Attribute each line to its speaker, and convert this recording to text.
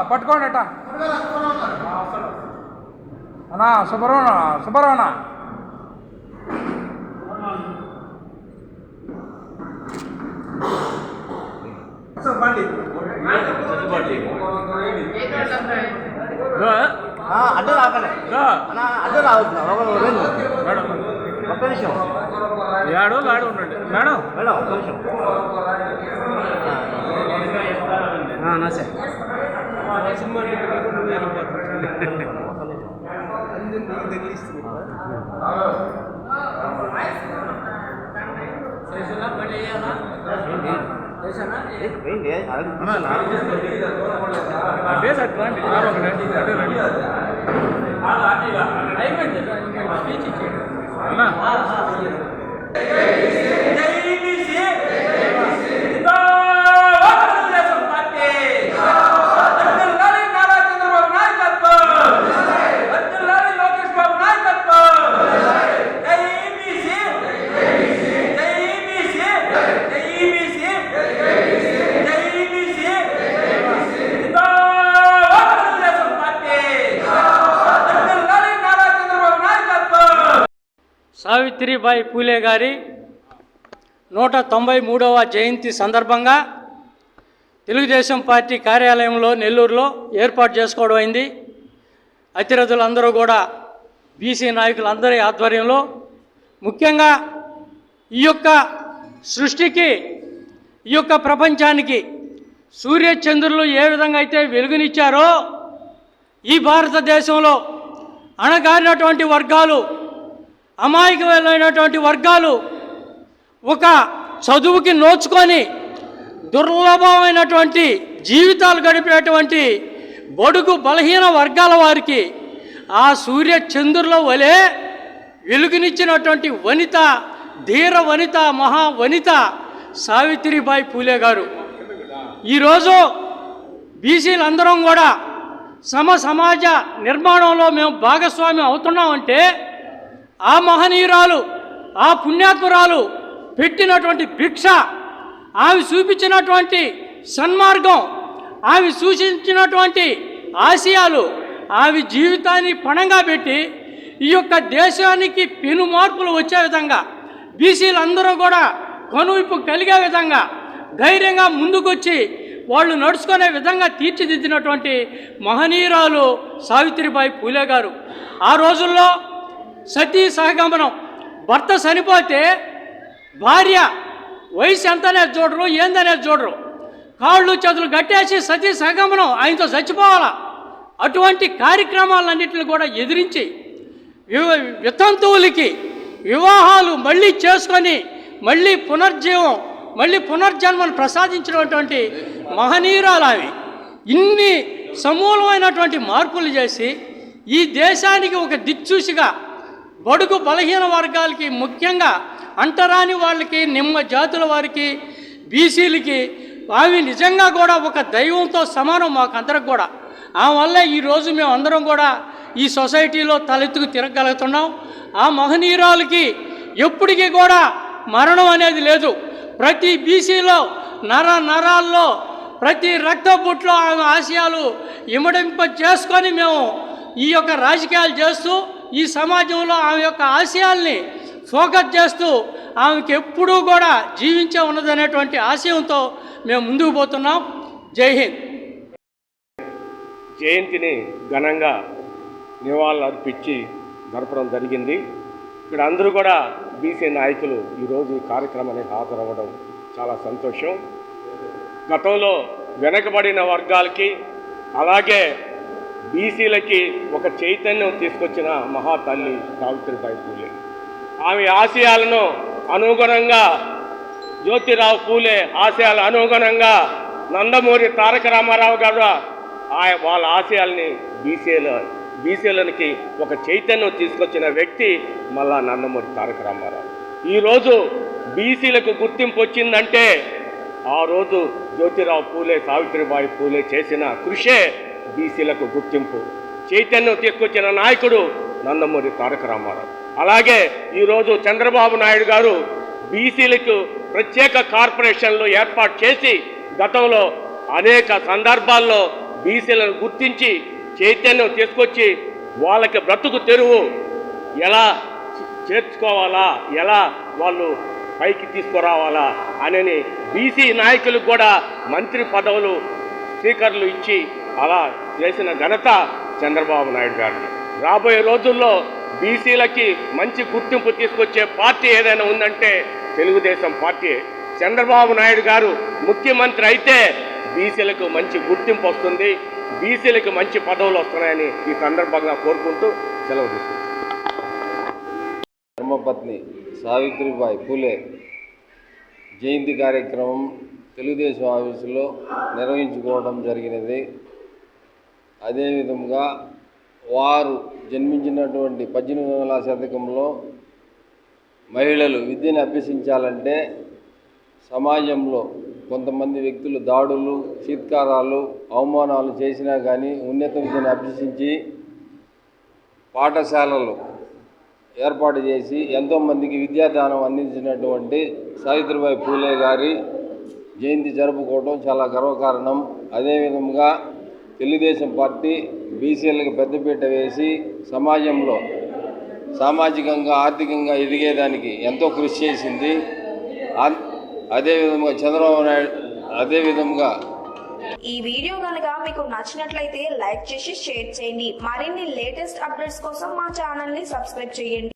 Speaker 1: పట్టుకోండి అట్ట అన్నా సుబ్బరమణ
Speaker 2: అడ్డు రాకలే అడ్డు రావుతున్నా ఒక్క నిమిషం
Speaker 1: ఏడు లాడు ఉండండి మేడం
Speaker 2: మేడం ఒక్క నిమిషం నసే
Speaker 3: సావిత్రిబాయి పూలే గారి 193వ జయంతి సందర్భంగా తెలుగుదేశం పార్టీ కార్యాలయంలో నెల్లూరులో ఏర్పాటు చేసుకోవడం అయింది. అతిరథులందరూ కూడా బీసీ నాయకులందరి ఆధ్వర్యంలో ముఖ్యంగా ఈ యొక్క సృష్టికి ఈ యొక్క ప్రపంచానికి సూర్యచంద్రులు ఏ విధంగా అయితే వెలుగునిచ్చారో ఈ భారతదేశంలో అణగారినటువంటి వర్గాలు అమాయకమైనటువంటి వర్గాలు ఒక చదువుకి నోచుకొని దుర్లభమైనటువంటి జీవితాలు గడిపేటువంటి బడుగు బలహీన వర్గాల వారికి ఆ సూర్య చంద్రుల వలె వెలుగునిచ్చినటువంటి వనిత, ధీర వనిత, మహా వనిత సావిత్రిబాయి పూలే గారు. ఈరోజు బీసీలందరం కూడా సమాజ నిర్మాణంలో మేము భాగస్వామ్యం అవుతున్నామంటే ఆ మహనీయురాలు, ఆ పుణ్యాత్మురాలు పెట్టినటువంటి భిక్ష, ఆమె చూపించినటువంటి సన్మార్గం, ఆమె సూచించినటువంటి ఆశయాలు, ఆమె జీవితాన్ని పణంగా పెట్టి ఈ యొక్క దేశానికి పెను మార్పులు వచ్చే విధంగా బీసీలందరూ కూడా కనువిప్పు కలిగే విధంగా ధైర్యంగా ముందుకొచ్చి వాళ్ళు నడుచుకునే విధంగా తీర్చిదిద్దినటువంటి మహనీయురాలు సావిత్రిబాయి పూలే గారు. ఆ రోజుల్లో సతీ సహగమనం, భర్త చనిపోతే భార్య వయసు ఎంతనేది చూడరు, ఏందనేది చూడరు, కాళ్ళు చేతులు కట్టేసి సతీ సహగమనం ఆయనతో చచ్చిపోవాలా. అటువంటి కార్యక్రమాలన్నింటిని కూడా ఎదిరించి వితంతువులకి వివాహాలు మళ్ళీ చేసుకొని మళ్ళీ పునర్జన్మను ప్రసాదించినటువంటి మహనీయురాలు ఆమె. ఇన్ని సమూలమైనటువంటి మార్పులు చేసి ఈ దేశానికి ఒక దిక్సూచిగా బడుగు బలహీన వర్గాలకి, ముఖ్యంగా అంటరాని వాళ్ళకి, నిమ్మ జాతుల వారికి, బీసీలకి ఆమె నిజంగా కూడా ఒక దైవంతో సమానం మాకందరికి కూడా. ఆమె వల్లే ఈరోజు మేము అందరం కూడా ఈ సొసైటీలో తలెత్తుకు తిరగలుగుతున్నాం. ఆ మహనీయురాలకి ఎప్పటికీ కూడా మరణం అనేది లేదు. ప్రతి బీసీలో నరాల్లో ప్రతి రక్తపుట్లో ఆమె ఆశయాలు ఇమడింప చేసుకొని మేము ఈ యొక్క రాజకీయాలు చేస్తూ ఈ సమాజంలో ఆమె యొక్క ఆశయాల్ని ఫోకస్ చేస్తూ ఆమెకి ఎప్పుడూ కూడా జీవించే ఉన్నదనేటువంటి ఆశయంతో మేము ముందుకు పోతున్నాం. జై హింద్.
Speaker 4: జయంతిని ఘనంగా నివాళులు అర్పించి జరపడం జరిగింది. ఇక్కడ అందరూ కూడా బీసీ నాయకులు ఈరోజు ఈ కార్యక్రమానికి హాజరవ్వడం చాలా సంతోషం. గతంలో వెనకబడిన వర్గాలకి అలాగే బీసీలకి ఒక చైతన్యం తీసుకొచ్చిన మహాతల్లి సావిత్రిబాయి పూలే. ఆమె ఆశయాలను అనుగుణంగా జ్యోతిరావు పూలే ఆశయాల అనుగుణంగా నందమూరి తారక రామారావు గారు వాళ్ళ ఆశయాల్ని బీసీలకి ఒక చైతన్యం తీసుకొచ్చిన వ్యక్తి మళ్ళా నందమూరి తారక రామారావు. ఈరోజు బీసీలకు గుర్తింపు వచ్చిందంటే ఆ రోజు జ్యోతిరావు పూలే, సావిత్రిబాయి పూలే చేసిన కృషే బీసీలకు గుర్తింపు. చైతన్యం తీసుకొచ్చిన నాయకుడు నందమూరి తారక రామారావు. అలాగే ఈరోజు చంద్రబాబు నాయుడు గారు బీసీలకు ప్రత్యేక కార్పొరేషన్లు ఏర్పాటు చేసి గతంలో అనేక సందర్భాల్లో బీసీలను గుర్తించి చైతన్యం తీసుకొచ్చి వాళ్ళకి బ్రతుకు తెరువు ఎలా చేర్చుకోవాలా, ఎలా వాళ్ళు పైకి తీసుకురావాలా అని బీసీ నాయకులకు కూడా మంత్రి పదవులు స్పీకర్లు ఇచ్చి అలా చేసిన ఘనత చంద్రబాబు నాయుడు గారిని. రాబోయే రోజుల్లో బీసీలకి మంచి గుర్తింపు తీసుకొచ్చే పార్టీ ఏదైనా ఉందంటే తెలుగుదేశం పార్టీ. చంద్రబాబు నాయుడు గారు ముఖ్యమంత్రి అయితే బీసీలకు మంచి గుర్తింపు వస్తుంది, బీసీలకు మంచి పదవులు వస్తున్నాయని ఈ సందర్భంగా కోరుకుంటూ సెలవు తీసుకుంటాం.
Speaker 5: ధర్మపత్ని సావిత్రిబాయి పూలే జయంతి కార్యక్రమం తెలుగుదేశం ఆఫీసులో నిర్వహించుకోవడం జరిగినది. అదేవిధంగా వారు జన్మించినటువంటి 18వ శతకంలో మహిళలు విద్యను అభ్యసించాలంటే సమాజంలో కొంతమంది వ్యక్తులు దాడులు, చీత్కారాలు, అవమానాలు చేసినా కానీ ఉన్నత విద్యను అభ్యసించి పాఠశాలలు ఏర్పాటు చేసి ఎంతోమందికి విద్యాదానం అందించినటువంటి సావిత్రిబాయి పూలే గారి జయంతి జరుపుకోవడం చాలా గర్వకారణం. అదేవిధంగా తెలుగుదేశం పార్టీ బీసీలకు పెద్దపీట వేసి సమాజంలో సామాజికంగా ఆర్థికంగా ఎదిగేదానికి ఎంతో కృషి చేసింది. అదేవిధంగా చంద్రబాబు నాయుడు అదేవిధంగా
Speaker 6: ఈ వీడియో కనుక మీకు నచ్చినట్లయితే లైక్ చేసి షేర్ చేయండి. మరిన్ని లేటెస్ట్ అప్డేట్స్ కోసం మా ఛానల్ ని సబ్స్క్రైబ్ చేయండి.